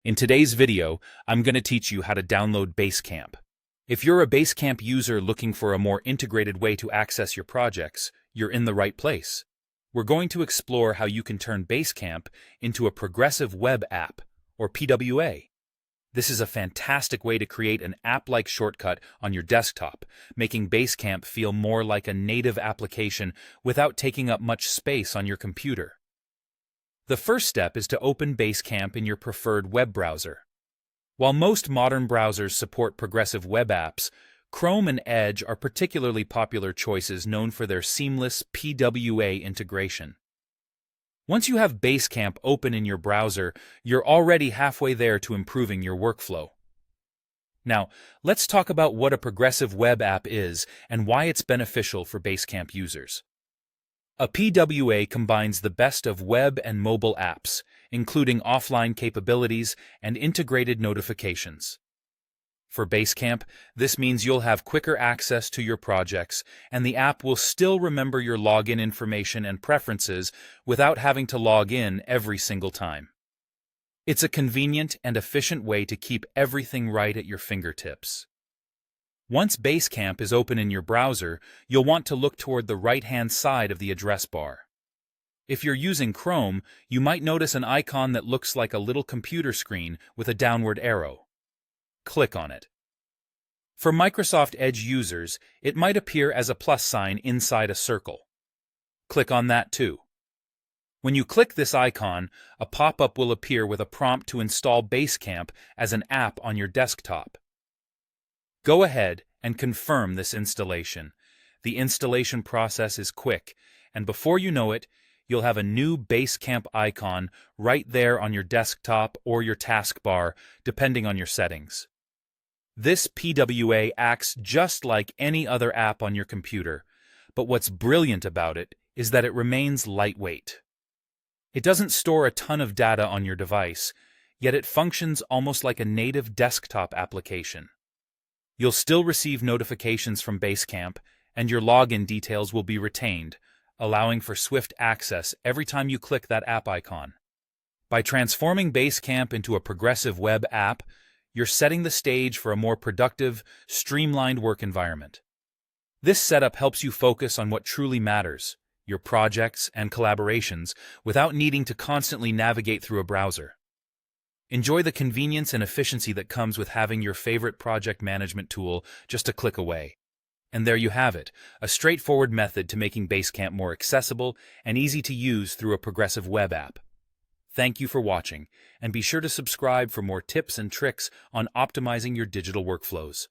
In today's video, I'm going to teach you how to download Basecamp. If you're a Basecamp user looking for a more integrated way to access your projects, you're in the right place. We're going to explore how you can turn Basecamp into a progressive web app, or PWA. This is a fantastic way to create an app-like shortcut on your desktop, making Basecamp feel more like a native application without taking up much space on your computer. The first step is to open Basecamp in your preferred web browser. While most modern browsers support progressive web apps, Chrome and Edge are particularly popular choices known for their seamless PWA integration. Once you have Basecamp open in your browser, you're already halfway there to improving your workflow. Now, let's talk about what a progressive web app is and why it's beneficial for Basecamp users. A PWA combines the best of web and mobile apps, including offline capabilities and integrated notifications. For Basecamp, this means you'll have quicker access to your projects, and the app will still remember your login information and preferences without having to log in every single time. It's a convenient and efficient way to keep everything right at your fingertips. Once Basecamp is open in your browser, you'll want to look toward the right-hand side of the address bar. If you're using Chrome, you might notice an icon that looks like a little computer screen with a downward arrow. Click on it. For Microsoft Edge users, it might appear as a plus sign inside a circle. Click on that too. When you click this icon, a pop-up will appear with a prompt to install Basecamp as an app on your desktop. Go ahead and confirm this installation. The installation process is quick, and before you know it, you'll have a new Basecamp icon right there on your desktop or your taskbar, depending on your settings. This PWA acts just like any other app on your computer, but what's brilliant about it is that it remains lightweight. It doesn't store a ton of data on your device, yet it functions almost like a native desktop application. You'll still receive notifications from Basecamp, and your login details will be retained, allowing for swift access every time you click that app icon. By transforming Basecamp into a progressive web app, you're setting the stage for a more productive, streamlined work environment. This setup helps you focus on what truly matters, your projects and collaborations, without needing to constantly navigate through a browser. Enjoy the convenience and efficiency that comes with having your favorite project management tool just a click away. And there you have it, a straightforward method to making Basecamp more accessible and easy to use through a progressive web app. Thank you for watching, and be sure to subscribe for more tips and tricks on optimizing your digital workflows.